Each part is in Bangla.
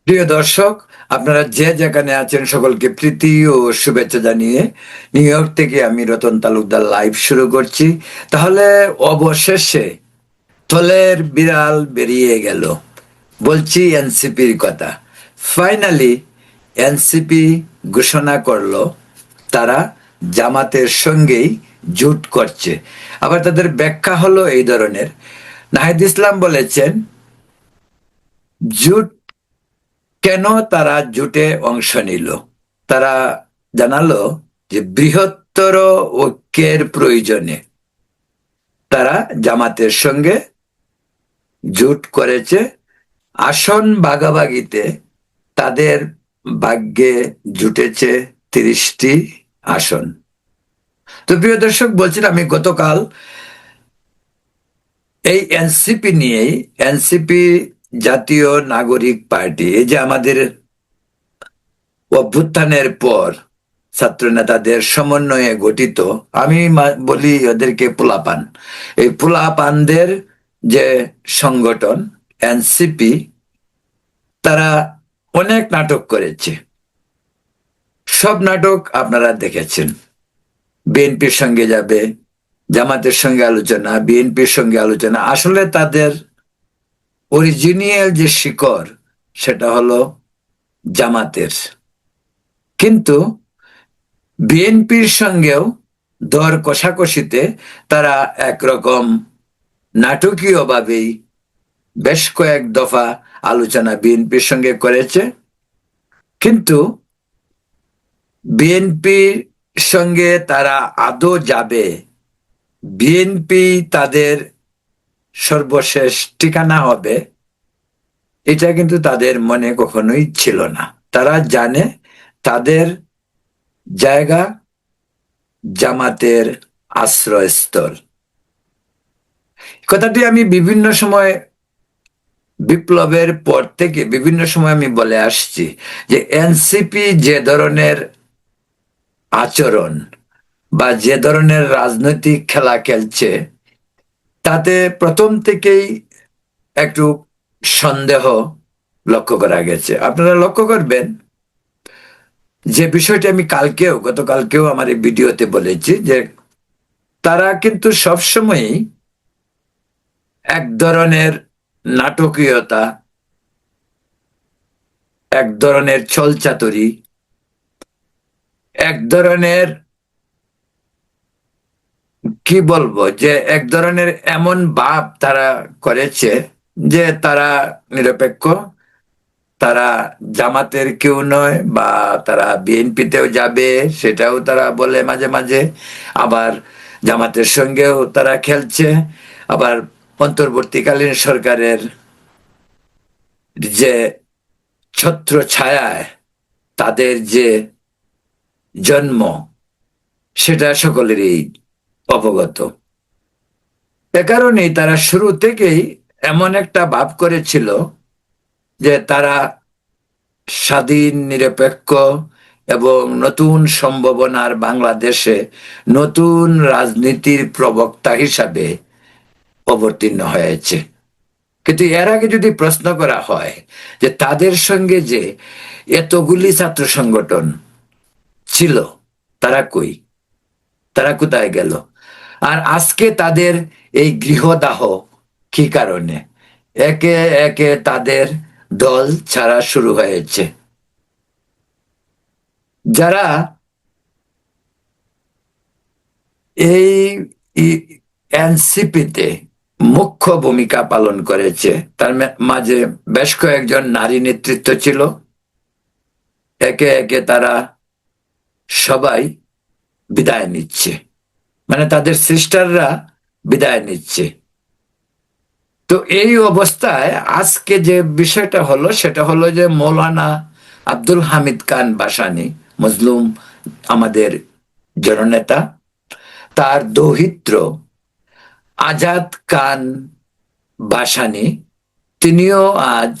প্রিয় দর্শক, আপনারা যে যেখানে আছেন সকলকে প্রীতি ও শুভেচ্ছা জানিয়ে নিউ ইয়র্ক থেকে আমি রতন তালুকদার লাইভ শুরু করছি। তাহলে অবশেষে থলের বিড়াল বেরিয়ে গেল, বলছি এনসিপির কথা। ফাইনালি এনসিপি ঘোষণা করলো তারা জামাতের সঙ্গেই জোট করছে। আবার তাদের ব্যাখ্যা হলো এই ধরনের। নাহিদ ইসলাম বলেছেন, জোট কেন তারা জোটে অংশ নিল? তারা জানালো যে বৃহত্তর ঐক্যের প্রয়োজনে তারা জামাতের সঙ্গে জোট করেছে। আসন ভাগাভাগিতে তাদের ভাগ্যে জুটেছে 30টি আসন। তো প্রিয় দর্শক, বলছিলাম আমি গতকাল এই এনসিপি নিয়েই, এনসিপি জাতীয় নাগরিক পার্টি, এই যে আমাদের অভ্যুত্থানের পর ছাত্র নেতাদের সমন্বয়ে গঠিত, আমি বলি ওদেরকে পোলাপান, এই পোলাপানদের যে সংগঠন এনসিপি, তারা অনেক নাটক করেছে। সব নাটক আপনারা দেখেছেন। বিএনপির সঙ্গে যাবে, জামাতের সঙ্গে আলোচনা, বিএনপির সঙ্গে আলোচনা। আসলে তাদের অরিজিনাল যে শিকড় সেটা হলো জামাতের। কিন্তু বিএনপির সঙ্গেও দর কষাকষিতে তারা একরকম নাটকীয়ভাবেই বেশ কয়েক দফা আলোচনা বিএনপির সঙ্গে করেছে। কিন্তু বিএনপির সঙ্গে তারা আদৌ যাবে, বিএনপি তাদের সর্বশেষ ঠিকানা হবে, এটা কিন্তু তাদের মনে কখনোই ছিল না। তারা জানে তাদের জায়গা জামাতের আশ্রয়স্থল। কথাটি আমি বিভিন্ন সময়, বিপ্লবের পর থেকে বিভিন্ন সময় আমি বলে আসছি যে এনসিপি যে ধরনের আচরণ বা যে ধরনের রাজনৈতিক খেলা খেলছে, তাতে প্রথম থেকেই একটু সন্দেহ লক্ষ্য করা গেছে। আপনারা লক্ষ্য করবেন যে বিষয়টি আমি গতকালকেও আমার এই ভিডিওতে বলেছি, যে তারা কিন্তু সবসময়ই এক ধরনের নাটকীয়তা, এক ধরনের ছলচাতুরি, এক ধরনের কি বলবো, যে এক ধরনের এমন ভাব তারা করেছে যে তারা নিরপেক্ষ, তারা জামাতের কেউ নয়, বা তারা বিএনপিতেও যাবে সেটাও তারা বলে মাঝে মাঝে, আবার জামাতের সঙ্গেও তারা খেলছে, আবার অন্তর্বর্তীকালীন সরকারের যে ছত্র ছায়ায় তাদের যে জন্ম, সেটা সকলেরই অবগত। এ কারণেই তারা শুরু থেকেই এমন একটা ভাব করেছিল যে তারা স্বাধীন, নিরপেক্ষ এবং নতুন সম্ভাবনার বাংলাদেশে নতুন রাজনীতির প্রবক্তা হিসাবে অবতীর্ণ হয়েছে। কিন্তু এর আগে যদি প্রশ্ন করা হয় যে তাদের সঙ্গে যে এতগুলি ছাত্র সংগঠন ছিল, তারা কই, তারা কোথায় গেল? আর আজকে তাদের এই গৃহদাহ কি কারণে? একে একে তাদের দল ছাড়া শুরু হয়েছে। যারা এই এনসিপিতে মুখ্য ভূমিকা পালন করেছে, তার মাঝে বেশ কয়েকজন নারী নেতৃত্ব ছিল। একে একে তারা সবাই বিদায় নিচ্ছে, মানে তাদের সিস্টাররা বিদায় নিচ্ছে। তো এই অবস্থায় আজকে যে বিষয়টা হলো সেটা হলো যে মৌলানা আব্দুল হামিদ খান ভাসানী, মজলুম আমাদের জননেতা, তার দৌহিত্র আজাদ খান ভাসানী, তিনিও আজ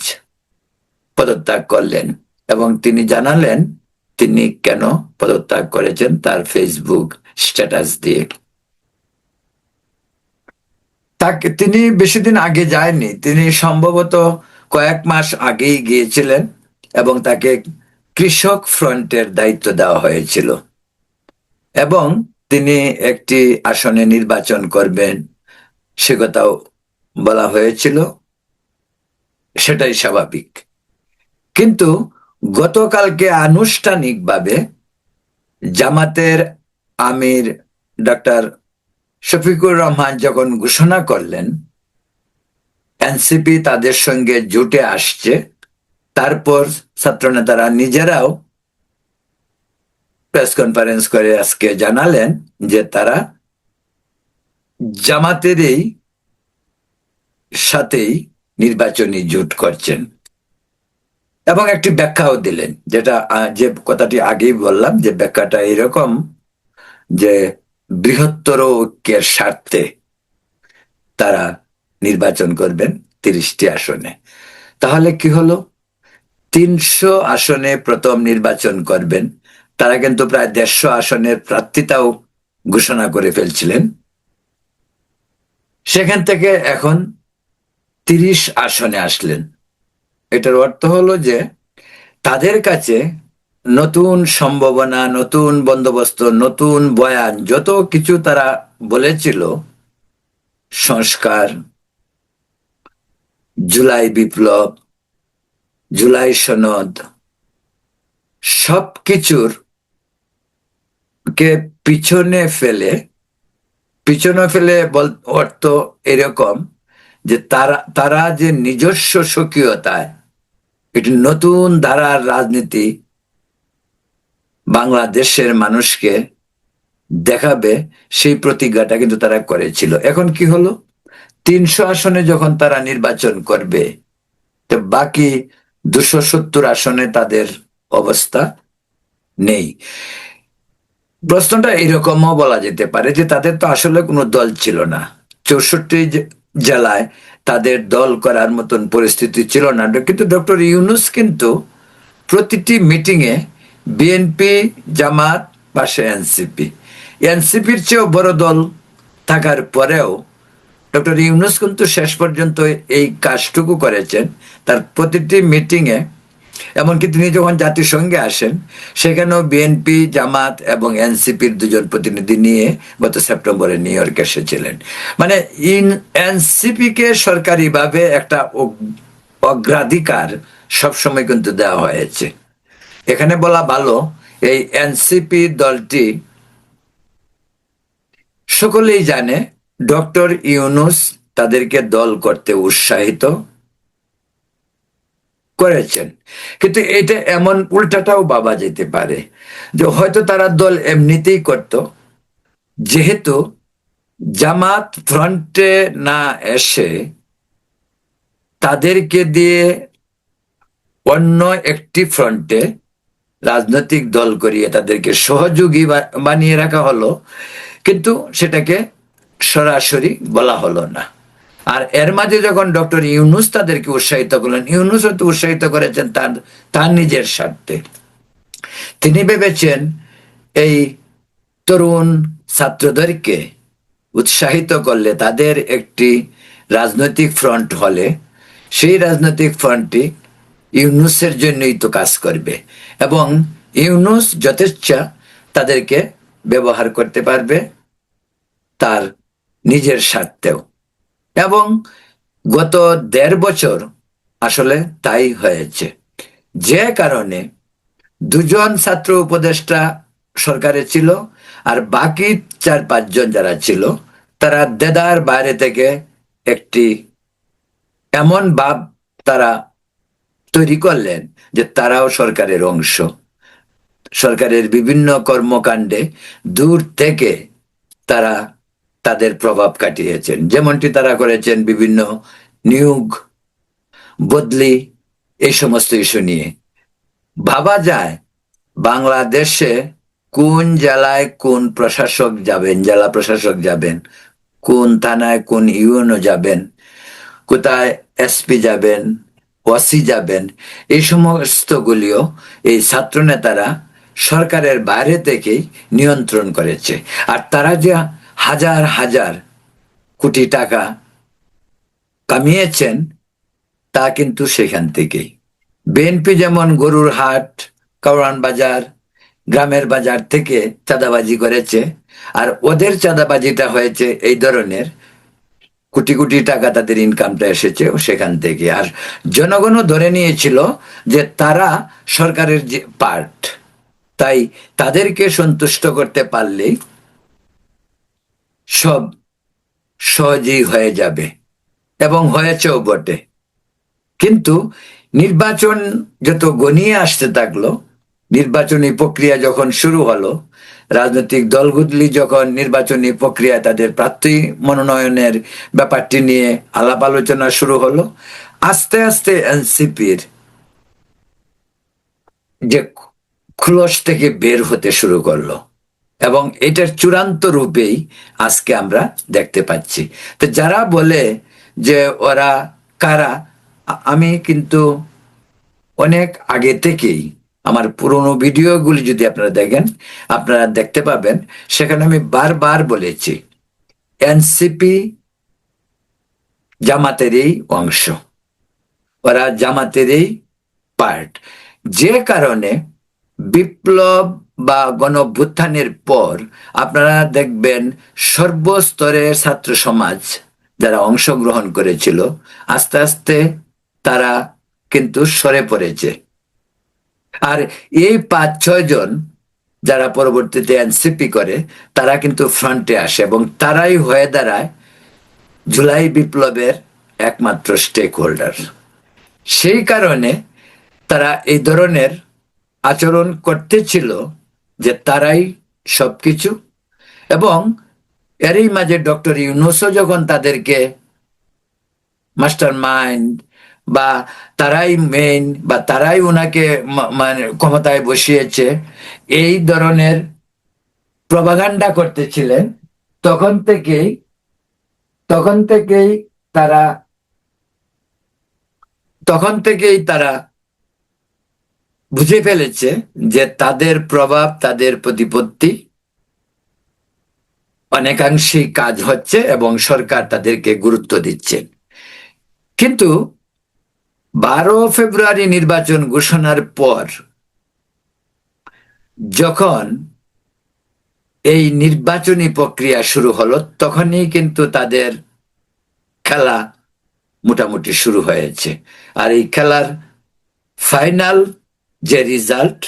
পদত্যাগ করলেন এবং তিনি জানালেন তিনি কেন পদত্যাগ করেছেন তার ফেসবুক স্ট্যাটাস দিয়ে। তাকে, তিনি বেশি দিন আগে যায়নি, তিনি সম্ভবত কয়েক মাস আগেই গিয়েছিলেন এবং তাকে কৃষক ফ্রন্টের দায়িত্ব দেওয়া হয়েছিল এবং তিনি একটি আসনে নির্বাচন করবেন সে কথাও বলা হয়েছিল। সেটাই স্বাভাবিক। কিন্তু গতকালকে আনুষ্ঠানিকভাবে জামাতের আমির ডক্টর শফিকুর রহমান যখন ঘোষণা করলেন এনসিপি তাদের সঙ্গে জুটে আসছে, তারপর ছাত্রনেতারা নিজেরাও প্রেস কনফারেন্স করে আজকে জানালেন যে তারা জামাতেরই সাথেই নির্বাচনী জোট করছেন এবং একটি ব্যাখ্যাও দিলেন, যেটা যে কথাটি আগেই বললাম, যে ব্যাখ্যাটা এরকম যে বৃহত্তর ঐক্যের স্বার্থে তারা নির্বাচন করবেন 30টি আসনে। তাহলে কি হলো, 300 আসনে প্রথম নির্বাচন করবেন। তারা কিন্তু প্রায় 150 আসনের প্রার্থিতাও ঘোষণা করে ফেলছিলেন। সেখান থেকে এখন 30 আসনে আসলেন। এটার অর্থ হলো যে তাদের কাছে নতুন সম্ভাবনা, নতুন বন্দোবস্ত, নতুন বয়ান, যত কিছু তারা বলেছিল, সংস্কার, জুলাই বিপ্লব, জুলাই সনদ, সবকিছুর কে পিছনে ফেলে অর্থ এরকম যে তারা যে নিজস্ব স্বকীয়তায় একটি নতুন ধারার রাজনীতি বাংলাদেশের মানুষকে দেখাবে, সেই প্রতিজ্ঞাটা কিন্তু তারা করেছিল। এখন কি হলো, 300 আসনে যখন তারা নির্বাচন করবে, তো বাকি 270 আসনে তাদের অবস্থা নেই। প্রশ্নটা এরকমও বলা যেতে পারে যে তাদের তো আসলে কোনো দল ছিল না। 64 জেলায় তাদের দল করার মতন পরিস্থিতি ছিল না, কিন্তু ডক্টর ইউনূস কিন্তু প্রতিটি মিটিং এ বিএনপি, জামাত, পাশে এনসিপির চেয়েও বড় দল থাকার পরেও ডক্টর ইউনূস কিন্তু শেষ পর্যন্ত এই কাজটুকু করেছেন। তার প্রতিটি মিটিং এ, এমনকি তিনি যখন জাতিসংঘে আসেন সেখানেও বিএনপি, জামাত এবং এনসিপির 2জন প্রতিনিধি নিয়ে গত সেপ্টেম্বরে নিউ ইয়র্কে এসেছিলেন। মানে এনসিপি কে সরকারিভাবে একটা অগ্রাধিকার সবসময় কিন্তু দেওয়া হয়েছে। এখানে বলা ভালো, এই এনসিপি দলটি সকলেই জানে ডক্টর ইউনূস তাদেরকে দল করতে উৎসাহিত করেছেন, কিন্তু এটা এমন উল্টাটাও ভাবা যেতে পারে যে হয়তো তারা দল এমনিতেই করত, যেহেতু জামাত ফ্রন্টে না এসে তাদেরকে দিয়ে অন্য একটি ফ্রন্টে রাজনৈতিক দল করিয়ে তাদেরকে সহযোগী বানিয়ে রাখা হলো, কিন্তু সেটাকে সরাসরি বলা হলো না। আর এর মাঝে যখন ডক্টর ইউনূস তাদেরকে উৎসাহিত করলেন, ইউনূস হয়তো উৎসাহিত করেছেন তার নিজের স্বার্থে। তিনি ভেবেছেন এই তরুণ ছাত্রদেরকে উৎসাহিত করলে তাদের একটি রাজনৈতিক ফ্রন্ট হলে সেই রাজনৈতিক ফ্রন্টটি ইউনূসের জন্যই তো কাজ করবে এবং ইউনূস যথেচ্ছা তাদেরকে ব্যবহার করতে পারবে তার নিজের স্বার্থেও। এবং গত 1.5 বছর আসলে তাই হয়েছে, যে কারণে 2জন ছাত্র উপদেষ্টা সরকারে ছিল আর বাকি 4-5 জন যারা ছিল তারা দেদার বাইরে থেকে একটি এমন ভাব তারা তৈরি করলেন যে তারাও সরকারের অংশ। সরকারের বিভিন্ন কর্মকাণ্ডে দূর থেকে তারা তাদের প্রভাব কাটিয়েছেন, যেমনটি তারা করেছেন বিভিন্ন নিয়োগ, বদলি, এই সমস্ত ইস্যু নিয়ে। ভাবা যায় বাংলাদেশে কোন জেলায় কোন প্রশাসক যাবেন, জেলা প্রশাসক যাবেন, কোন থানায় কোন ইউএনও যাবেন, কোথায় এসপি যাবেন, ওসি যাবেন, এই সমস্ত গুলিও এই ছাত্র নেতারা সরকারের বাইরে থেকেই নিয়ন্ত্রণ করেছে। আর তারা যে হাজার হাজার কোটি টাকা কামিয়েছেন তা কিন্তু সেখান থেকেই। বিএনপি যেমন গরুর হাট, কারওয়ান বাজার, গ্রামের বাজার থেকে চাঁদাবাজি করেছে, আর ওদের চাঁদাবাজিটা হয়েছে এই ধরনের, কোটি কোটি টাকা তাদের ইনকামটা এসেছে সেখান থেকে। আর জনগণও ধরে নিয়েছিল যে তারা সরকারের যে পার্ট, তাই তাদেরকে সন্তুষ্ট করতে পারলেই সব সহজেই হয়ে যাবে, এবং হয়েছেও বটে। কিন্তু নির্বাচন যত ঘনিয়ে আসতে থাকলো, নির্বাচনী প্রক্রিয়া যখন শুরু হলো, রাজনৈতিক দলগুলি যখন নির্বাচনী প্রক্রিয়া তাদের প্রার্থী মনোনয়নের ব্যাপারটি নিয়ে আলাপ আলোচনা শুরু হলো, আস্তে আস্তে এনসিপির যে খোলস থেকে বের হতে শুরু করলো, এবং এটার চূড়ান্ত রূপেই আজকে আমরা দেখতে পাচ্ছি। তো যারা বলে যে ওরা কারা, আমি কিন্তু অনেক আগে থেকেই আমার পুরনো ভিডিওগুলি যদি আপনারা দেখেন, আপনারা দেখতে পাবেন সেখানে আমি বারবার বলেছি এনসিপি জামাতেরই অংশ, ওরা জামাতেরই পার্ট। যে কারণে বিপ্লব বা গণঅভ্যুত্থানের পর আপনারা দেখবেন সর্বস্তরের ছাত্র সমাজ যারা অংশগ্রহণ করেছিল, আস্তে আস্তে তারা কিন্তু সরে পড়েছে। আর এই 5-6 জন যারা পরবর্তীতে এনসিপি করে, তারা কিন্তু ফ্রন্টে আসে, এবং তারাই হয়ে দাঁড়ায় জুলাই বিপ্লবের একমাত্র স্টেক হোল্ডার। সেই কারণে তারা এই ধরনের আচরণ করতেছিল যে তারাই সবকিছু। এবং এরই মাঝে ডক্টর ইউনূসও যখন তাদেরকে মাস্টার মাইন্ড বা তারাই মেইন বা তারাই ওনাকে মানে ক্ষমতায় বসিয়েছে, এই ধরনের প্রপাগান্ডা করতেছিলেন, তখন থেকেই তখন থেকেই তারা তখন থেকেই তারা বুঝে ফেলেছে যে তাদের প্রভাব, তাদের প্রতিপত্তি অনেকাংশেই কাজ হচ্ছে, এবং সরকার তাদেরকে গুরুত্ব দিচ্ছে। কিন্তু 12 ফেব্রুয়ারি নির্বাচন ঘোষণার পর যখন এই নির্বাচনী প্রক্রিয়া শুরু হলো, তখনই কিন্তু তাদের খেলা মোটামুটি শুরু হয়েছে। আর এই খেলার ফাইনাল যে রেজাল্ট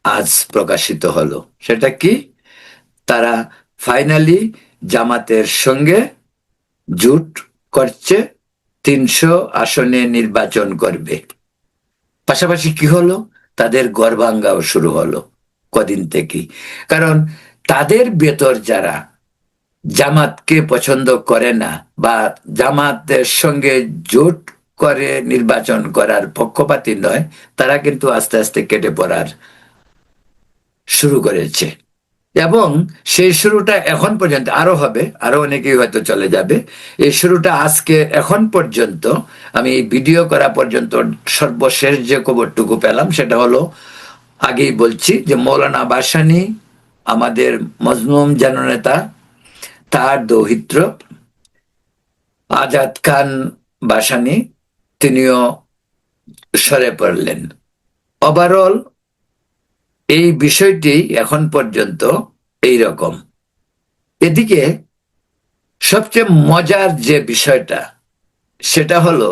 আজ প্রকাশিত হলো, সেটা কি? তারা ফাইনালি জামাতের সঙ্গে জোট করছে, 300 আসনে নির্বাচন করবে। পাশাপাশি কি হলো? তাদের গড়ভাঙ্গাও শুরু হলো কদিন থেকেই। কারণ তাদের ভেতর যারা জামাতকে পছন্দ করে না বা জামাতের সঙ্গে জোট করে নির্বাচন করার পক্ষপাতী নয়, তারা কিন্তু আস্তে আস্তে কেটে পড়ার শুরু করেছে। এবং সেই শুরুটা এখন পর্যন্ত আরো হবে, আরো অনেকেই হয়তো চলে যাবে। এই শুরুটা আজকে এখন পর্যন্ত, আমি ভিডিও করা পর্যন্ত সর্বশেষ যে খবরটুকু পেলাম সেটা হলো, আগেই বলছি যে মৌলানা ভাসানী, আমাদের মজলুম জননেতা, তার দৌহিত্র আজাদ খান ভাসানী, তিনিও সরে পড়লেন। ওভারঅল এই বিষয়টি এখন পর্যন্ত এই রকম। এদিকে সবচেয়ে মজার যে বিষয়টা, সেটা হলো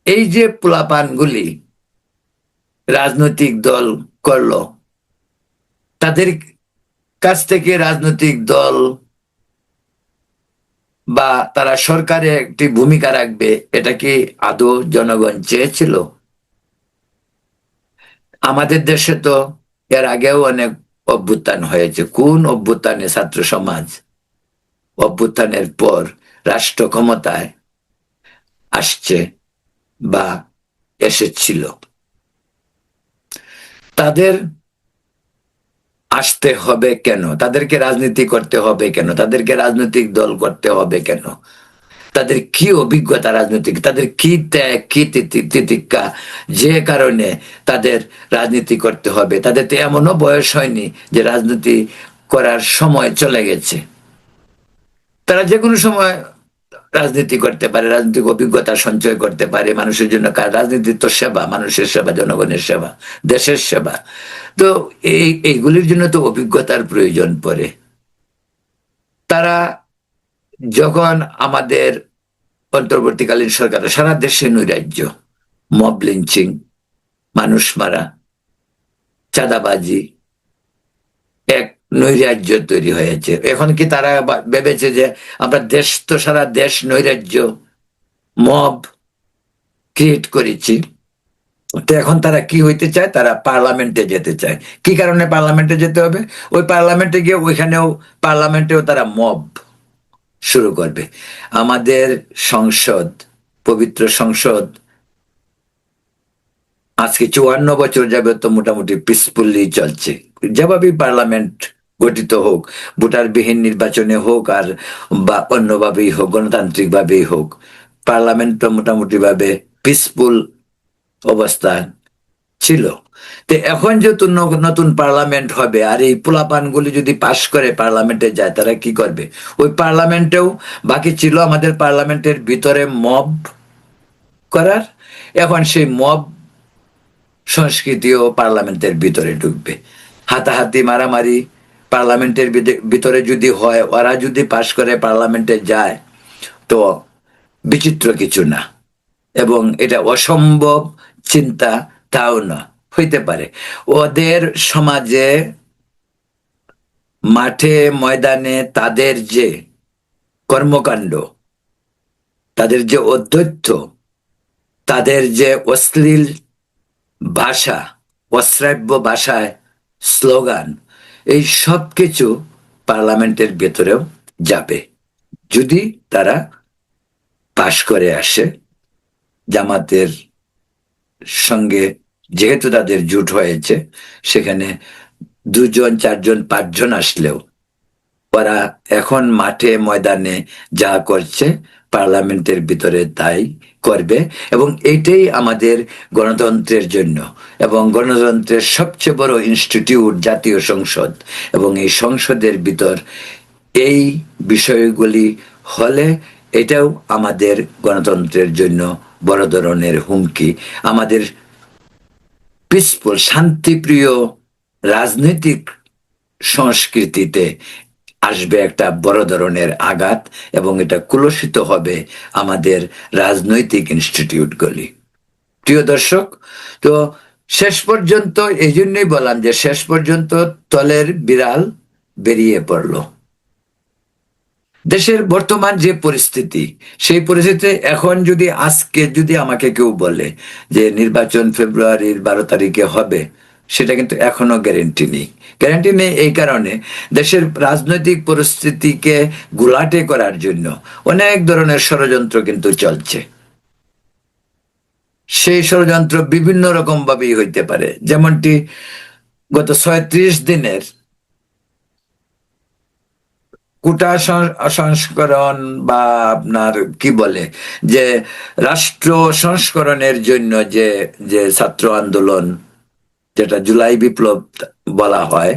এই যে পোলাপানগুলি রাজনৈতিক দল করলো, তাদের কাছ থেকে রাজনৈতিক দল বা তারা সরকারে একটি ভূমিকা রাখবে, এটা কি আদৌ জনগণ চেয়েছিল? আমাদের দেশে তো এর আগেও অনেক অভ্যুত্থান হয়েছে। কোন অভ্যুত্থানে ছাত্র সমাজ অভ্যুত্থানের পর রাষ্ট্র ক্ষমতায় আসছে বা এসেছিল? তাদের আসতে হবে কেন? তাদেরকে রাজনীতি করতে হবে কেন? তাদেরকে রাজনৈতিক দল করতে হবে কেন? তাদের কি অভিজ্ঞতা রাজনৈতিক, তাদের কি ত্যাগ, কি তিতিক্ষা, যে কারণে তাদের রাজনীতি করতে হবে? তাদের তো এমনও বয়স হয়নি যে রাজনীতি করার সময় চলে গেছে। তারা যে কোনো সময় রাজনীতি করতে পারে, রাজনৈতিক অভিজ্ঞতা সঞ্চয় করতে পারে মানুষের জন্য। কাজ, রাজনীতি তো সেবা, মানুষের সেবা, জনগণের সেবা, দেশের সেবা। তো এইগুলির জন্য তো অভিজ্ঞতার প্রয়োজন পড়ে। তারা যখন আমাদের অন্তর্বর্তীকালীন সরকার সারা দেশে নৈরাজ্য, মব লিঞ্চিং, মানুষ মারা, চাঁদাবাজি, এক নৈরাজ্য তৈরি হয়েছে। এখন কি তারা ভেবেছে যে আমরা দেশ তো সারা দেশ নৈরাজ্য মব ক্রিয়েট করেছি, তো এখন তারা কি হইতে চায়? তারা পার্লামেন্টে যেতে চায়। কি কারণে পার্লামেন্টে যেতে হবে? ওই পার্লামেন্টে গিয়ে ওইখানেও পার্লামেন্টেও তারা মব শুরু করবে। আমাদের সংসদ, পবিত্র সংসদ আজকে 54 বছর যাবত তো মোটামুটি পিসফুলি চলছে। যেভাবেই পার্লামেন্ট গঠিত হোক, ভোটারবিহীন নির্বাচনে হোক আর বা অন্যভাবেই হোক, গণতান্ত্রিক ভাবেই হোক, পার্লামেন্ট তো মোটামুটি ভাবে পিসফুল অবস্থা ছিল। তো এখন যেহেতু নতুন পার্লামেন্ট হবে, আর এই পোলাপানগুলি যদি পাশ করে পার্লামেন্টে যায়, তারা কি করবে? ওই পার্লামেন্টেও বাকি ছিল আমাদের পার্লামেন্টের ভিতরে মব করার। এখন সেই মব সংস্কৃতিও পার্লামেন্টের ভিতরে ঢুকবে। হাতাহাতি, মারামারি পার্লামেন্টের ভিতরে যদি হয়, ওরা যদি পাশ করে পার্লামেন্টে যায়, তো বিচিত্র কিছু না, এবং এটা অসম্ভব চিন্তা তাও না, হইতে পারে। ওদের সমাজে, মাঠে ময়দানে তাদের যে কর্মকাণ্ড, তাদের যে অধ্যত্ত, তাদের যে অশ্লীল ভাষা, অশ্রাব্য ভাষায় স্লোগান, এই সব কিছু পার্লামেন্টের ভেতরেও যাবে, যদি তারা পাশ করে আসে। জামাতের সঙ্গে যেহেতু তাদের জোট হয়েছে, সেখানে 2 জন 4 জন 5 জন আসলেও ওরা এখন মাঠে ময়দানে যা করছে পার্লামেন্টের ভিতরে তাই করবে। এবং এটাই আমাদের গণতন্ত্রের জন্য, এবং গণতন্ত্রের সবচেয়ে বড় ইনস্টিটিউট জাতীয় সংসদ, এবং এই সংসদের ভিতর এই বিষয়গুলি হলে এটাও আমাদের গণতন্ত্রের জন্য বড় ধরনের হুমকি। আমাদের পিসফুল, শান্তিপ্রিয় রাজনৈতিক সংস্কৃতিতে আসবে একটা বড় ধরনের আঘাত, এবং এটা কুলসিত হবে আমাদের রাজনৈতিক ইনস্টিটিউটগুলি। প্রিয় দর্শক, তো শেষ পর্যন্ত এই জন্যই বললাম যে শেষ পর্যন্ত তলের বিড়াল বেরিয়ে পড়লো। দেশের বর্তমান যে পরিস্থিতি, সেই পরিস্থিতিতে এখন যদি আজকে যদি আমাকে কেউ বলে যে নির্বাচন ফেব্রুয়ারির 12 তারিখে হবে, সেটা কিন্তু এখনো গ্যারেন্টি নেই। গ্যারেন্টি নেই এই কারণে, দেশের রাজনৈতিক পরিস্থিতিকে গুলাটে করার জন্য অনেক ধরনের ষড়যন্ত্র কিন্তু চলছে। সেই ষড়যন্ত্র বিভিন্ন রকম ভাবেই হইতে পারে, যেমনটি গত 36 দিনের কোটা সংস্করণ, বা আপনার কি বলে যে রাষ্ট্র সংস্করণের জন্য যে যে ছাত্র আন্দোলন, যেটা জুলাই বিপ্লব বলা হয়,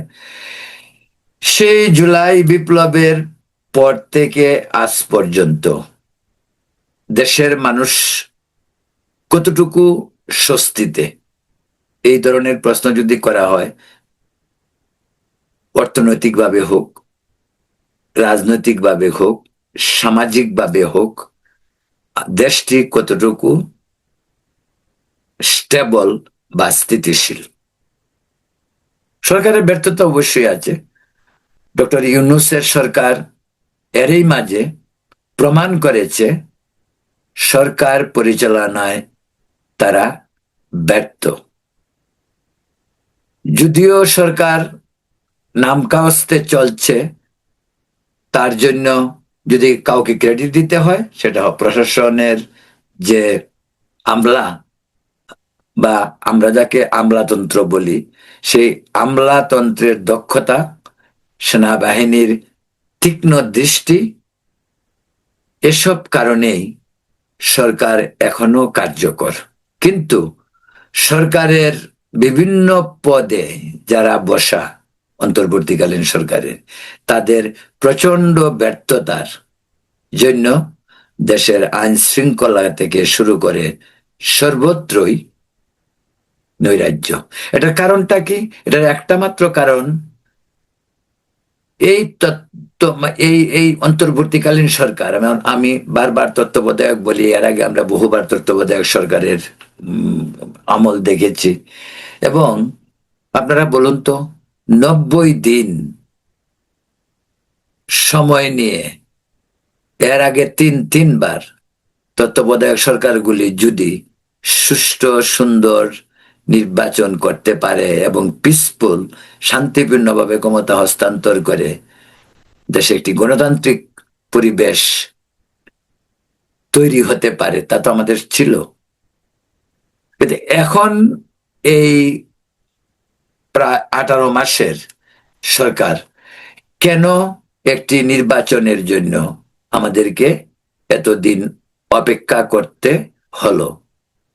সেই জুলাই বিপ্লবের পর থেকে আজ পর্যন্ত দেশের মানুষ কতটুকু স্বস্তিতে, এই ধরনের প্রশ্ন যদি করা হয়, অর্থনৈতিকভাবে হোক, রাজনৈতিকভাবে হোক, সামাজিকভাবে হোক, দেশটি কতটুকু স্টেবল বা স্থিতিশীল? সরকারের ব্যর্থতা অবশ্যই আছে। ডক্টর ইউনূসের সরকার এরই মাঝে প্রমাণ করেছে সরকার পরিচালনায় তারা ব্যর্থ। যদিও সরকার নামকাওস্তে চলছে, তার জন্য যদি কাউকে ক্রেডিট দিতে হয়, সেটা প্রশাসনের যে আমলা, বা আমরা যাকে আমলাতন্ত্র বলি, সেই আমলাতন্ত্রের দক্ষতা, সেনাবাহিনীর তীক্ষ্ণ দৃষ্টি, এসব কারণেই সরকার এখনো কার্যকর। কিন্তু সরকারের বিভিন্ন পদে যারা বসা অন্তর্বর্তীকালীন সরকারে, তাদের প্রচন্ড ব্যর্থতার জন্য দেশের আইন শৃঙ্খলা থেকে শুরু করে সর্বত্রই নৈরাজ্য। এটার কারণটা কি? এটার একটা মাত্র কারণ, এই তত্ত্ব এই এই অন্তর্বর্তীকালীন সরকার। আমি বারবার তত্ত্বাবধায়ক বলি, এর আগে আমরা বহুবার তত্ত্বাবধায়ক সরকারের আমল দেখেছি। এবং আপনারা বলুন তো, 90 দিন সময় নিয়ে এর আগে তিনবার তত্ত্বাবধায়ক সরকারগুলি যদি সুষ্ঠু সুন্দর নির্বাচন করতে পারে এবং পিসফুল শান্তিপূর্ণভাবে ক্ষমতা হস্তান্তর করে দেশে একটি গণতান্ত্রিক পরিবেশ তৈরি হতে পারে, তা তো আমাদের ছিল। কিন্তু এখন এই প্রায় 18 মাসের সরকার কেন একটি নির্বাচনের জন্য আমাদেরকে এতদিন অপেক্ষা করতে হলো?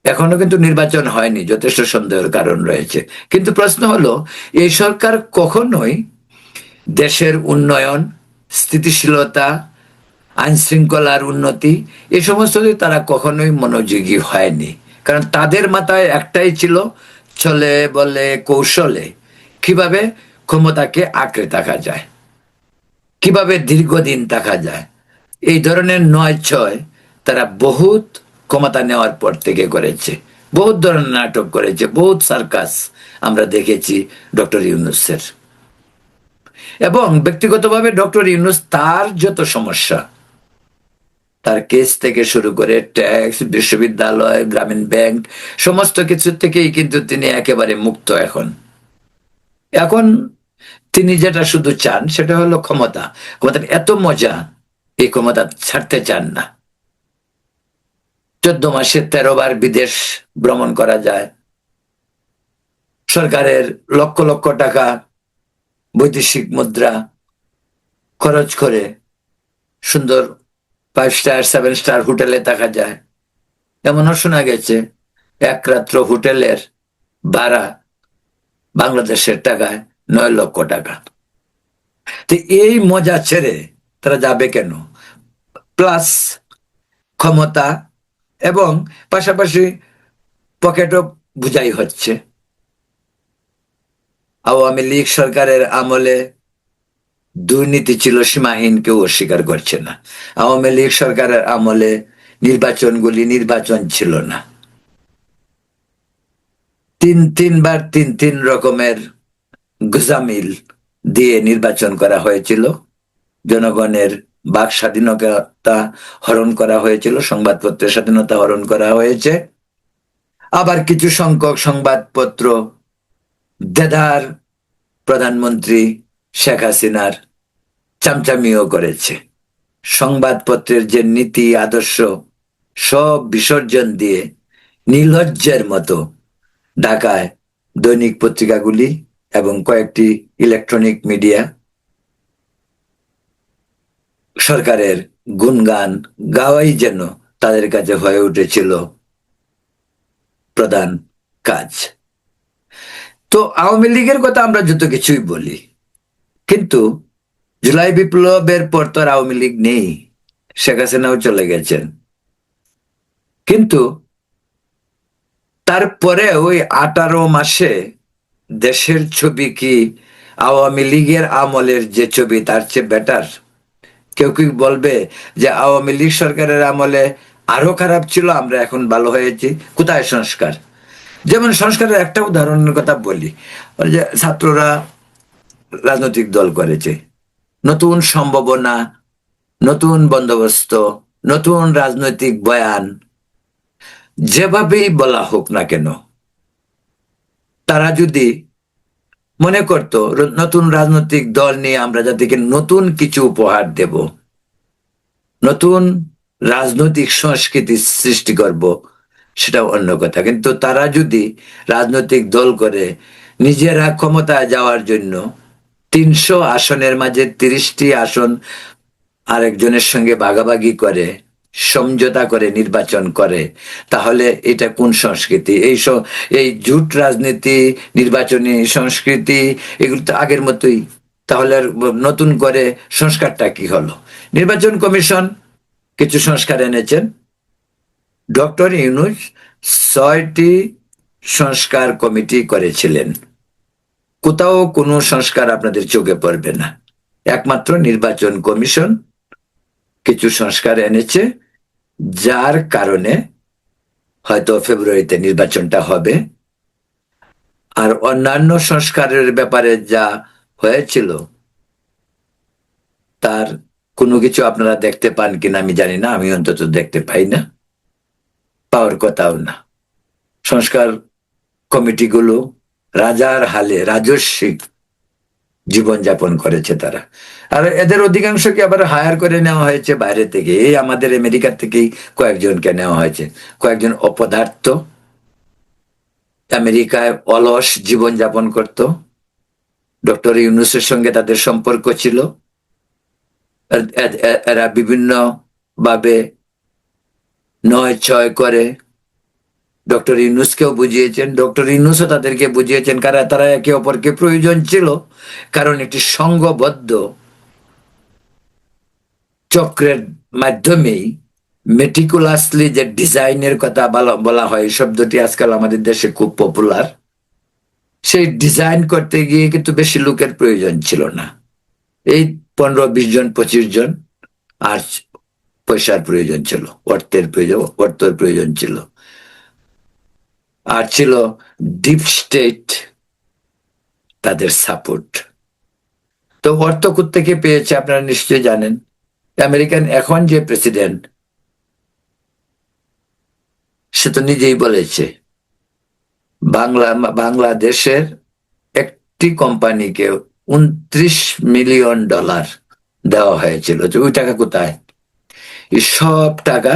এখনো কিন্তু নির্বাচন হয়নি, যথেষ্ট সন্দেহের কারণ রয়েছে। কিন্তু প্রশ্ন হলো, এই সরকার কখনোই দেশের উন্নয়ন, স্থিতিশীলতা, আইন শৃঙ্খলার উন্নতি, এই সমস্ত তারা কখনোই মনোযোগী হয়নি। কারণ তাদের মাথায় একটাই ছিল, চলে বলে কৌশলে কিভাবে ক্ষমতাকে আঁকড়ে থাকা যায়, কিভাবে দীর্ঘদিন থাকা যায়। এই ধরনের নয় ছয় তারা বহুত ক্ষমতা নেওয়ার পর থেকে করেছে, বহুত ধরনের নাটক করেছে, বহুত সার্কাস আমরা দেখেছি ডক্টর ইউনূসের। এবং ব্যক্তিগতভাবে ডক্টর ইউনূস তার যত সমস্যা, তার কেস থেকে শুরু করে ট্যাক্স, বিশ্ববিদ্যালয়, গ্রামীণ ব্যাংক, সমস্ত কিছু থেকেই কিন্তু তিনি একেবারে মুক্ত। এখন তিনি যেটা শুধু চান সেটা হলো ক্ষমতা। ক্ষমতার এত মজা, এই ক্ষমতা ছাড়তে চান না। 14 মাসে 13 বার বিদেশ ভ্রমণ করা যায়, সরকারের লক্ষ লক্ষ টাকা বৈদেশিক মুদ্রা খরচ করে সুন্দর 5 স্টার 7 স্টার হোটেলে থাকা যায়। এমনও শোনা গেছে এক রাত্র হোটেলের ভাড়া বাংলাদেশের টাকায় 9 লক্ষ টাকা। তো এই মজা ছেড়ে তারা যাবে কেন? প্লাস ক্ষমতা এবং পাশাপাশি পকেটও বুঝাই হচ্ছে। আওয়ামী লীগ সরকারের আমলে দুর্নীতি ছিল সীমাহীন, কেউ অস্বীকার করছে না। আওয়ামী লীগ সরকারের আমলে নির্বাচন ছিল না। তিনবার তিন রকমের গুজামিল দিয়ে নির্বাচন করা হয়েছিল। জনগণের বাক স্বাধীনতা হরণ করা হয়েছিল, সংবাদপত্রের স্বাধীনতা হরণ করা হয়েছে। আবার কিছু সংখ্যক সংবাদপত্র দেদার প্রধানমন্ত্রী শেখ হাসিনার চামচামিও করেছে। সংবাদপত্রের যে নীতি আদর্শ সব বিসর্জন দিয়ে নির্লজ্জের মতো ঢাকায় দৈনিক পত্রিকাগুলি এবং কয়েকটি ইলেকট্রনিক মিডিয়া সরকারের গুণগান গাওয়াই যেন তাদের কাছে হয়ে উঠেছিল প্রধান কাজ। তো আওয়ামী লীগের কথা আমরা যত কিছুই বলি, কিন্তু জুলাই বিপ্লবের পর তো আর আওয়ামী লীগ নেই, শেখ হাসিনাও চলে গেছেন। কিন্তু তারপরে ওই 18 মাসে দেশের ছবি কি আওয়ামী লীগের আমলের যে ছবি তার চেয়ে বেটার? কেউ কি বলবে যে আওয়ামী লীগ সরকারের আমলে আরো খারাপ ছিল, আমরা এখন ভালো হয়েছি? কোথায় সংস্কার? যেমন সংস্কারের একটা উদাহরণের কথা বলি, যে ছাত্ররা রাজনৈতিক দল করেছে, নতুন সম্ভাবনা, নতুন বন্দোবস্ত, নতুন রাজনৈতিক বয়ান, যেভাবেই বলা হোক না কেন, তারা যদি মনে করতো নতুন রাজনৈতিক দল নিয়ে আমরা যাদেরকে নতুন কিছু উপহার দেব, নতুন রাজনৈতিক সংস্কৃতি সৃষ্টি করব, সেটা অন্য কথা। কিন্তু তারা যদি রাজনৈতিক দল করে নিজেরা ক্ষমতায় যাওয়ার জন্য 300 আসনের মাঝে 30টি আসন আরেকজনের সঙ্গে ভাগাভাগি করে সমঝোতা করে নির্বাচন করে, তাহলে এটা কোন সংস্কৃতি? এই জুট রাজনীতি, নির্বাচনী সংস্কৃতি, এগুলো তো আগের মতোই। তাহলে নতুন করে সংস্কারটা কি হলো? নির্বাচন কমিশন কিছু সংস্কার এনেছেন। ডক্টর ইউনূস 6টি সংস্কার কমিটি করেছিলেন। কোথাও কোনো সংস্কার আপনাদের চোখে পড়বে না। একমাত্র নির্বাচন কমিশন কিছু সংস্কার এনেছে, যার কারণে হয়তো ফেব্রুয়ারিতে নির্বাচনটা হবে। আর অন্যান্য সংস্কারের ব্যাপারে যা হয়েছিল তার কোনো কিছু আপনারা দেখতে পান কিনা আমি জানি না, আমি অন্তত দেখতে পাই না, পাওয়ার কথাও না। সংস্কার কমিটিগুলো রাজার হালে রাজস্বিক জীবনযাপন করেছে তারা। আর এদের অধিকাংশকে আবার হায়ার করে নেওয়া হয়েছে বাইরে থেকে। এই আমাদের আমেরিকা থেকেই কয়েকজনকে নেওয়া হয়েছে, কয়েকজন অপদার্থ আমেরিকায় অলস জীবনযাপন করত। ডক্টর ইউনূসের সঙ্গে তাদের সম্পর্ক ছিল। এরা বিভিন্ন ভাবে নয় ছয় করে ডক্টর ইউনূসকেও বুঝিয়েছেন, ডক্টর ইউনূসও তাদেরকে বুঝিয়েছেন, কারণ তারা একে অপরকে প্রয়োজন ছিল। কারণ একটি সংঘবদ্ধ চক্রের মাধ্যমেই মেটিকুলাসলি যে ডিজাইনের কথা বলা হয়, শব্দটি আজকাল আমাদের দেশে খুব পপুলার, সেই ডিজাইন করতে গিয়ে কিন্তু বেশি লোকের প্রয়োজন ছিল না। এই 15-20 জন 25 জন, আর পয়সার প্রয়োজন ছিল, অর্থের প্রয়োজন ছিল, আর ছিল ডিপ স্টেট তাদের সাপোর্ট। তো অর্থ থেকে পেয়েছে আপনারা নিশ্চয়ই জানেন। আমেরিকান এখন যে প্রেসিডেন্ট, সে তো নিজেই বলেছে বাংলাদেশের একটি কোম্পানিকে $29 মিলিয়ন দেওয়া হয়েছিল। যে ওই টাকা কোথায়? এই সব টাকা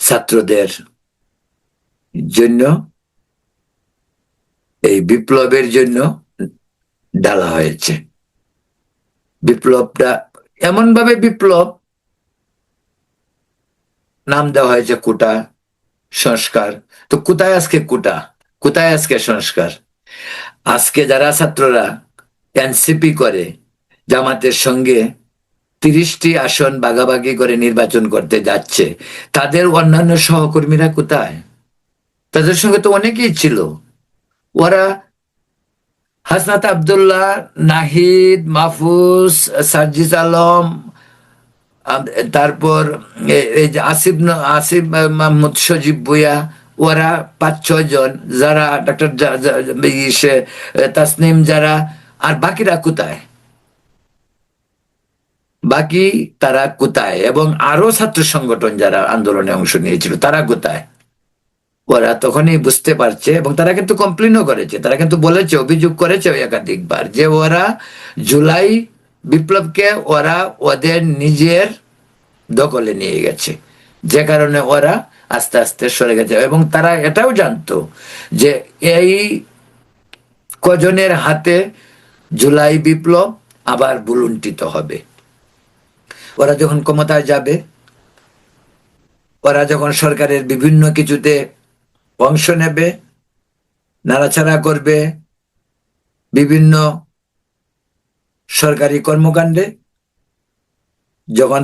ছাত্রদের জন্য, এই বিপ্লবের জন্য ডালা হয়েছে। বিপ্লবটা এমন ভাবে বিপ্লব নাম দেওয়া হয়েছে কোটা সংস্কার। তো কোথায় আজকে কোটা, কোথায় আজকে সংস্কার? আজকে যারা ছাত্ররা এনসিপি করে জামাতের সঙ্গে 30টি আসন ভাগাভাগি করে নির্বাচন করতে যাচ্ছে, তাদের অন্যান্য সহকর্মীরা কোথায়? তাদের সঙ্গে তো অনেকেই ছিল। ওরা হাসনাত আব্দুল্লাহ, নাহিদ, মাহফুজ, সার্জিস আলম, তারপর এই যে আসিফ মাহমুদ, সজীব ভুইয়া, ওরা 5-6 জন, যারা ডক্টর তাসনিম, যারা, আর বাকিরা কোথায়? বাকি তারা কোথায়? এবং আরো ছাত্র সংগঠন যারা আন্দোলনে অংশ নিয়েছিল তারা কোথায়? ওরা তখনই বুঝতে পারছে, এবং তারা কিন্তু কমপ্লেনও করেছে, তারা কিন্তু বলেছে, অভিযোগ করেছে একাধিকবার, যে ওরা জুলাই বিপ্লবকে ওরা ওদের নিজের দখলে নিয়ে গেছে, যে কারণে ওরা আস্তে আস্তে সরে গেছে। এবং তারা এটাও জানতো যে এই কজনের হাতে জুলাই বিপ্লব আবার বুলুন্টিত হবে। ওরা যখন ক্ষমতায় যাবে, ওরা যখন সরকারের বিভিন্ন কিছুতে অংশ নেবে, নাড়াচাড়া করবে, বিভিন্ন সরকারি কর্মকাণ্ডে, যখন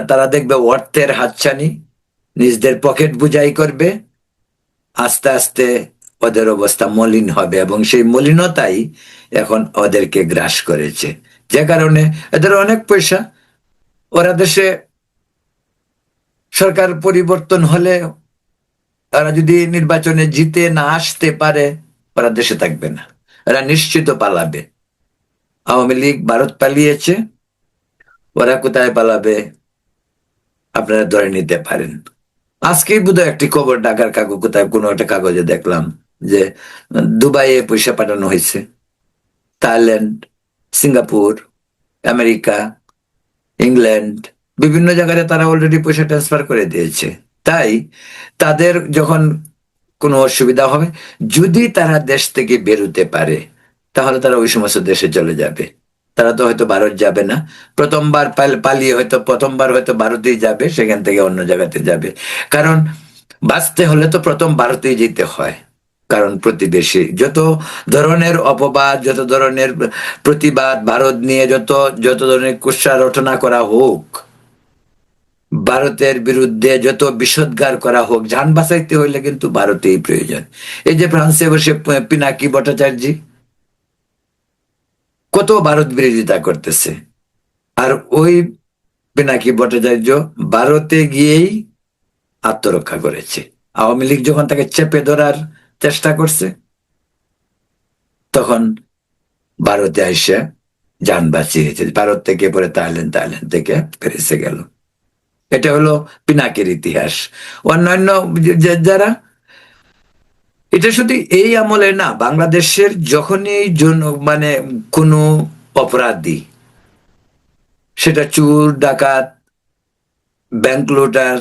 তারা দেখবে অর্থের হাতছানি, নিজেদের পকেট বুঝাই করবে, আস্তে আস্তে ওদের অবস্থা মলিন হবে। এবং সেই মলিনতাই এখন ওদেরকে গ্রাস করেছে, যে কারণে এদের অনেক পয়সা। ওরা দেশে সরকার পরিবর্তন হলে, তারা যদি নির্বাচনে জিতে না আসতে পারে, ওরা দেশে থাকবে না, এরা নিশ্চিত পালাবে। আওয়ামী লীগ ভারত পালিয়েছে, ওরা কোথায় পালাবে আপনারা ধরে নিতে পারেন। আজকেই বোধহয় একটি খবর, ঢাকার কাগজ, কোথায় কোনো একটা কাগজে দেখলাম যে দুবাইয়ে পয়সা পাঠানো হয়েছে, থাইল্যান্ড, সিঙ্গাপুর, আমেরিকা, ইংল্যান্ড, বিভিন্ন জায়গায় তারা অলরেডি পয়সা ট্রান্সফার করে দিয়েছে। তাই তাদের যখন কোনো অসুবিধা হবে, যদি তারা দেশ থেকে বেরোতে পারে, তাহলে তারা ওই সমস্ত দেশে চলে যাবে। তারা তো হয়তো ভারত যাবে না, প্রথমবার পালিয়ে হয়তো প্রথমবার হয়তো ভারতেই যাবে, সেখান থেকে অন্য জায়গাতে যাবে। কারণ বাঁচতে হলে তো প্রথম ভারতেই যেতে হয়। কারণ প্রতিবেশী, যত ধরনের অপবাদ, যত ধরনের প্রতিবাদ ভারত নিয়ে যত যত ধরনের কুৎসা রটনা করা হোক, ভারতের বিরুদ্ধে যত বিষোদ্গার করা হোক, যান বাঁচাইতে হইলে কিন্তু ভারতেই প্রয়োজন। এই যে ফ্রান্সে বসে পিনাকি ভট্টাচার্য কত ভারত বিরোধিতা করতেছে, আর ওই পিনাকি ভট্টাচার্য ভারতে গিয়েই আত্মরক্ষা করেছে। আওয়ামী লীগ যখন তাকে চেপে ধরার চেষ্টা করছে, তখন ভারতে এসে যান বাঁচিয়েছে। ভারত থেকে পরে থাইল্যান্ড থেকে প্যারিসে গেল। এটা হলো পিনাকের ইতিহাস। অন্যান্য যারা, এটা শুধু এই আমলে না, বাংলাদেশের যখনই মানে কোনো অপরাধী, সেটা চোর ডাকাত, ব্যাংক লুটার,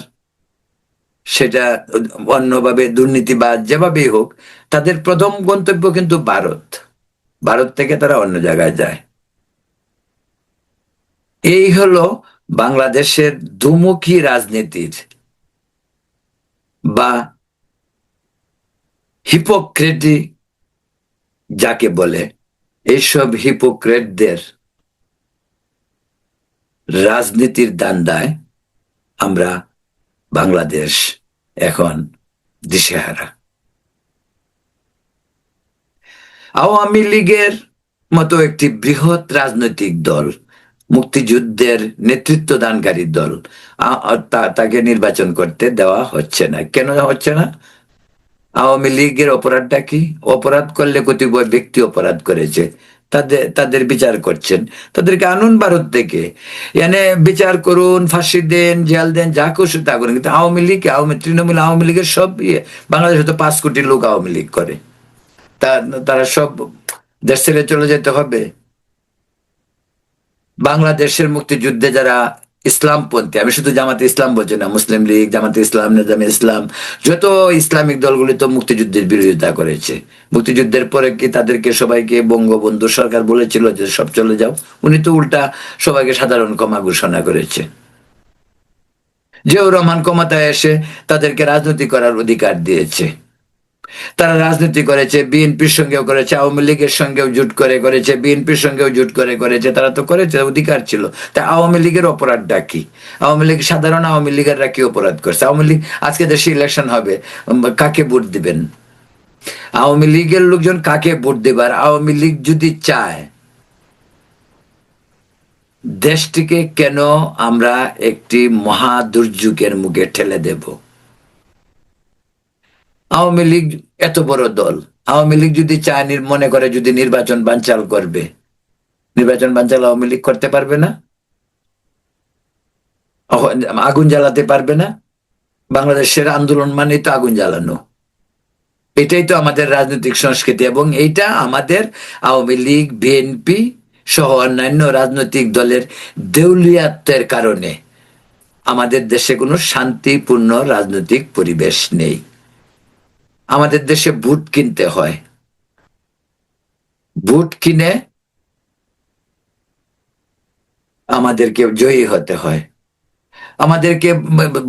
সেটা অন্যভাবে দুর্নীতিবাজ, যেভাবেই হোক, তাদের প্রথম গন্তব্য কিন্তু ভারত। ভারত থেকে তারা অন্য জায়গায় যায়। এই হলো বাংলাদেশের দুমুখী রাজনীতির বা হিপোক্রেটি যাকে বলে, এইসব হিপোক্রেটদের রাজনীতির দান্দায় আমরা বাংলাদেশ এখন দিশেহারা। আওয়ামী লীগের মতো একটি বৃহৎ রাজনৈতিক দল, মুক্তিযুদ্ধের নেতৃত্ব দানকারী দল, তাকে নির্বাচন করতে দেওয়া হচ্ছে না। কেন হচ্ছে না? আওয়ামী লীগের অপরাধটা কি? অপরাধ করলে কতিপয় ব্যক্তি অপরাধ করেছে, তাদের তাদের বিচার করছেন, তাদেরকে আনুন ভারত থেকে, এনে বিচার করুন, ফাঁসি দেন, জেল দেন, যা খুশি তা করেন। কিন্তু আওয়ামী লীগ, তৃণমূল আওয়ামী লীগের সব বাংলাদেশে তো 5 কোটি লোক আওয়ামী লীগ করে, তারা সব দেশ ছেড়ে চলে যেতে হবে। বাংলাদেশের মুক্তিযুদ্ধে যারা ইসলামপন্থী, আমি শুধু জামাতে ইসলাম বলছি না, মুসলিম লীগ, জামাতে ইসলাম, নেজামে ইসলাম, যত ইসলামিক দলগুলি তো মুক্তিযুদ্ধের বিরোধিতা করেছে। মুক্তিযুদ্ধের পরে কি তাদেরকে সবাইকে বঙ্গবন্ধু সরকার বলেছিল যে সব চলে যাও? উনি তো উল্টা সবাইকে সাধারণ ক্ষমা ঘোষণা করেছে। জিয়াউর রহমান ক্ষমতায় এসে তাদেরকে রাজনীতি করার অধিকার দিয়েছে। তারা রাজনীতি করেছে, বিএনপির সঙ্গেও করেছে, আওয়ামী লীগের সঙ্গেও জোট করে করেছে, বিএনপির সঙ্গেও জোট করে করেছে, তারা তো করেছে, অধিকার ছিল। তা আওয়ামী লীগের অপরাধটা কি? আওয়ামী লীগ, সাধারণ আওয়ামী লীগেররা কি অপরাধ করছে? আওয়ামী লীগ, আজকে দেশে ইলেকশন হবে, কাকে ভোট দিবেন? আওয়ামী লীগের লোকজন কাকে ভোট দেবার? আওয়ামী লীগ যদি চায় দেশটিকে কেন আমরা একটি মহা দুর্যোগের মুখে ঠেলে দেব? আওয়ামী লীগ এত বড় দল, আওয়ামী লীগ যদি চায়, মনে করে যদি নির্বাচন বানচাল করবে, নির্বাচন বানচাল আওয়ামী লীগ করতে পারবে না? আগুন জ্বালাতে পারবে না? বাংলাদেশের আন্দোলন মানে তো আগুন জ্বালানো। এটাই তো আমাদের রাজনৈতিক সংস্কৃতি, এবং এইটা আমাদের আওয়ামী লীগ, বিএনপি সহ অন্যান্য রাজনৈতিক দলের দেউলিয়াত্বের কারণে আমাদের দেশে কোনো শান্তিপূর্ণ রাজনৈতিক পরিবেশ নেই। আমাদের দেশে ভোট কিনতে হয়, ভোট কিনে আমাদেরকে জয়ী হতে হয়। আমাদেরকে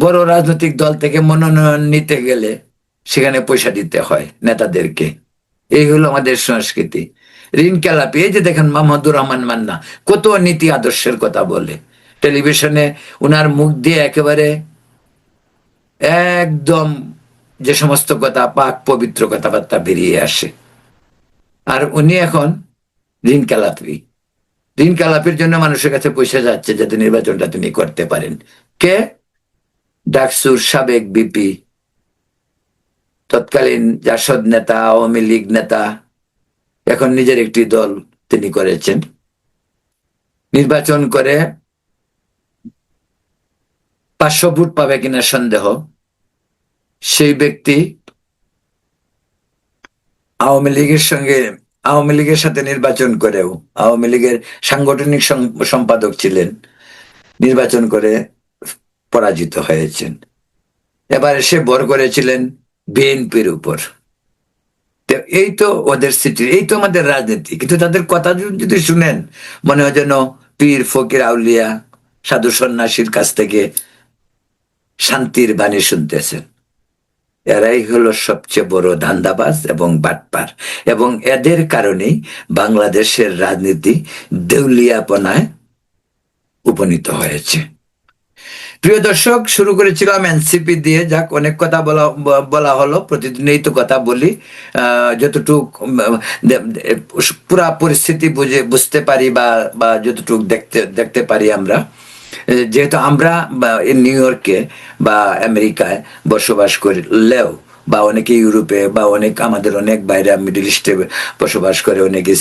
বড় রাজনৈতিক দল থেকে মনোনয়ন নিতে গেলে সেখানে পয়সা দিতে হয় নেতাদেরকে। এই হলো আমাদের সংস্কৃতি। ঋণ খেলাপি, এই যে দেখেন মাহমুদুর রহমান মান্না কত নীতি আদর্শের কথা বলে, টেলিভিশনে উনার মুখ দিয়ে একেবারে একদম যে সমস্ত কথা, পাক পবিত্র কথাবার্তা বেরিয়ে আসে। আর উনি এখন ঋণ খেলাপি। ঋণ খেলাপির জন্য মানুষের কাছে পয়সা যাচ্ছে যাতে নির্বাচনটা তিনি করতে পারেন। কে? ডাকসুর সাবেক বিপি, তৎকালীন জাসদ নেতা, আওয়ামী লীগ নেতা, এখন নিজের একটি দল তিনি করেছেন। নির্বাচন করে 500 ভোট পাবে কিনা সন্দেহ। সেই ব্যক্তি আওয়ামী লীগের সঙ্গে, আওয়ামী লীগের সাথে নির্বাচন করেও, আওয়ামী লীগের সাংগঠনিক সম্পাদক ছিলেন, নির্বাচন করে পরাজিত হয়েছেন। এবার সে ভর করেছিলেন বিএনপির উপর। এই তো ওদের সিটি, এই তো আমাদের রাজনীতি। কিন্তু তাদের কথা যদি শুনেন, মনে হয় যেন পীর ফকির আউলিয়া সাধু সন্ন্যাসীর কাছ থেকে শান্তির বাণী শুনতেছেন। এরাই হলো সবচেয়ে বড় ধান্দাবাজ এবং বাটপার, এবং এদের কারণেই বাংলাদেশের রাজনীতি দেউলিয়াপনায় উপনীত হয়েছে। প্রিয় দর্শক, শুরু করেছিলাম এনসিপি দিয়ে, যাক অনেক কথা বলা হলো, প্রতিদিনই তো কথা বলি। যতটুক পুরা পরিস্থিতি বুঝতে পারি বা বা যতটুক দেখতে পারি আমরা, যেহেতু আমরা নিউ ইয়র্কে বা আমেরিকায় বসবাস করলেও, বা অনেকে ইউরোপে, বা আমাদের অনেক বাইরে মিডল ইস্টে বসবাস করে, অনেকে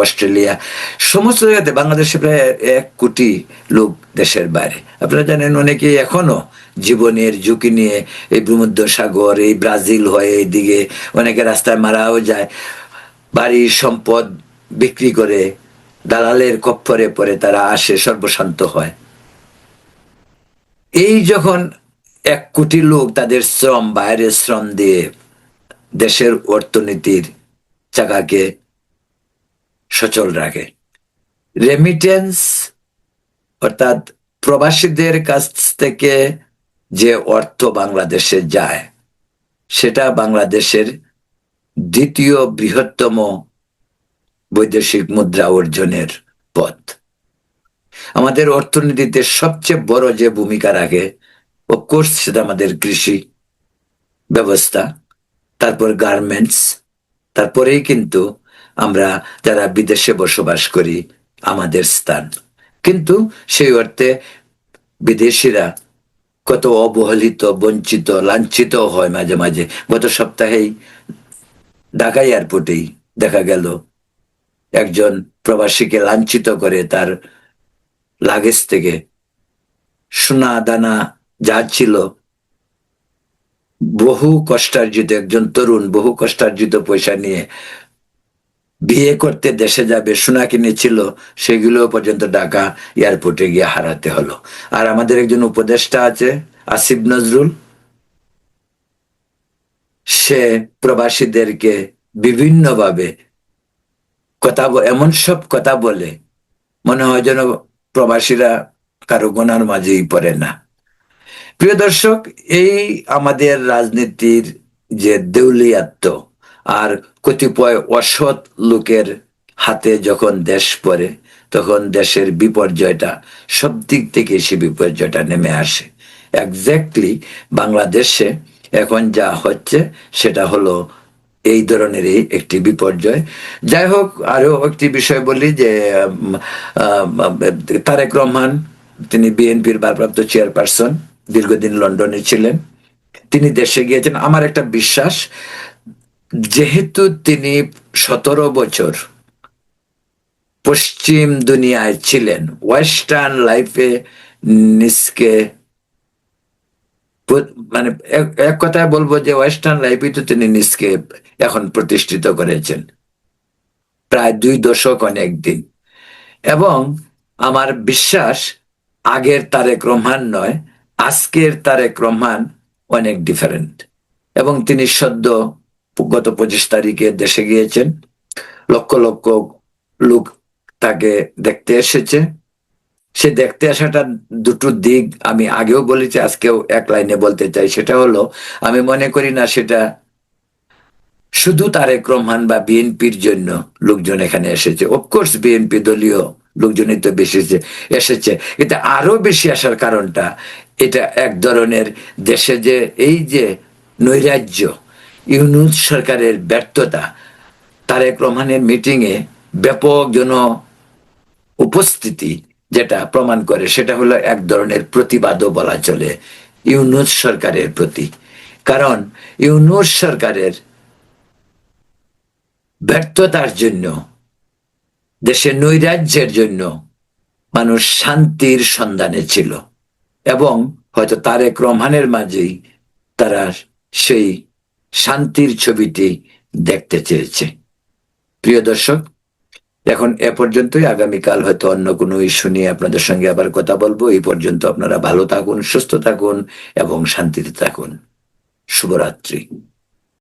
অস্ট্রেলিয়া, সমস্ত জায়গাতে বাংলাদেশে প্রায় 1 কোটি লোক দেশের বাইরে। আপনারা জানেন অনেকেই এখনো জীবনের ঝুঁকি নিয়ে এই ভূমধ্য সাগর, এই ব্রাজিল হয়ে এইদিকে অনেকে রাস্তায় মারাও যায়, বাড়ি সম্পদ বিক্রি করে দালালের কপ্পরে পরে তারা আসে, সর্বশান্ত হয়। এই যখন 1 কোটি লোক তাদের শ্রম, বাইরের শ্রম দিয়ে দেশের অর্থনীতির চাকাকে সচল রাখে, রেমিটেন্স অর্থাৎ প্রবাসীদের কাছ থেকে যে অর্থ বাংলাদেশে যায়, সেটা বাংলাদেশের 2য় বৃহত্তম বৈদেশিক মুদ্রা অর্জনের পথ। আমাদের অর্থনীতিতে সবচেয়ে বড় যে ভূমিকা রাখে, অফকোর্স সেটা আমাদের কৃষি ব্যবস্থা, তারপর গার্মেন্টস, তারপরেই কিন্তু আমরা যারা বিদেশে বসবাস করি আমাদের স্থান। কিন্তু সেই অর্থে বিদেশিরা কত অবহেলিত, বঞ্চিত, লাঞ্ছিত হয় মাঝে মাঝে। গত সপ্তাহেই ঢাকা এয়ারপোর্টেই দেখা গেল একজন প্রবাসীকে লাঞ্ছিত করে তার লাগেজ থেকে সোনা দানা যা ছিল, বহু কষ্টার্জিত, একজন তরুণ বহু কষ্টার্জিত পয়সা নিয়ে বিয়ে করতে দেশে যাবে, সোনা কিনেছিল, সেগুলো পর্যন্ত ঢাকা এয়ারপোর্টে গিয়ে হারাতে হলো। আর আমাদের একজন উপদেষ্টা আছে আসিফ নজরুল, সে প্রবাসীদেরকে বিভিন্নভাবে এমন সব কথা বলে, মনে হয় যেন প্রবাসীরা কারো গোনার মাঝেই পড়ে না। প্রিয় দর্শক, এই আমাদের রাজনীতির যে দেউলিয়াত্ব আর কতিপয় অসৎ লোকের হাতে যখন দেশ পড়ে, তখন দেশের বিপর্যয়টা, সব দিক থেকে সে বিপর্যয়টা নেমে আসে। এক্স্যাক্টলি বাংলাদেশে এখন যা হচ্ছে সেটা হলো এই ধরনেরই একটি বিপর্যয়। যাই হোক, আরো একটি বিষয় বলি যে তারেক রহমান, তিনি বিএনপির ভারপ্রাপ্ত চেয়ারপারসন, দীর্ঘদিন লন্ডনে ছিলেন, তিনি দেশে গিয়েছেন। আমার একটা বিশ্বাস, যেহেতু তিনি 17 বছর পশ্চিম দুনিয়ায় ছিলেন, ওয়েস্টার্ন লাইফে নিজকে, মানে এক কথায় বলবো যে ওয়েস্টার্ন লাইফে তো তিনি নিজকে এখন প্রতিষ্ঠিত করেছেন প্রায় 2 দশক, অনেক দিন। এবং আমার বিশ্বাস আগের তারেক রহমান নয়, আজকের তারেক রহমান অনেক ডিফারেন্ট। এবং তিনি সদ্য গত 25 তারিখে দেশে গিয়েছেন, লক্ষ লক্ষ লোক তাকে দেখতে এসেছে। সে দেখতে আসাটা দুটো দিক আমি আগেও বলেছি, আজকেও এক লাইনে বলতে চাই। সেটা হলো, আমি মনে করি না সেটা শুধু তারেক রহমান বা বিএনপির জন্য লোকজন এখানে এসেছে। অফকোর্স বিএনপি দলীয় লোকজনই তো বেশি এসেছে, কিন্তু আরো বেশি আসার কারণটা, এটা এক ধরনের দেশে যে এই যে নৈরাজ্য, ইউনূস সরকারের ব্যর্থতা, তারেক রহমানের মিটিং এ ব্যাপক জন উপস্থিতি যেটা প্রমাণ করে, সেটা হলো এক ধরনের প্রতিবাদও বলা চলে ইউনূস সরকারের প্রতি। কারণ ইউনূস সরকারের ব্যর্থতার জন্য, দেশের নৈরাজ্যের জন্য মানুষ শান্তির সন্ধানে ছিল, এবং হয়তো তারেক রহমানের মাঝেই তারা সেই শান্তির ছবিটি দেখতে চেয়েছে। প্রিয় দর্শক, এখন এ পর্যন্তই। আগামীকাল হয়তো অন্য কোনো ইস্যু নিয়ে আপনাদের সঙ্গে আবার কথা বলবো। এই পর্যন্ত আপনারা ভালো থাকুন, সুস্থ থাকুন এবং শান্তিতে থাকুন। শুভরাত্রি।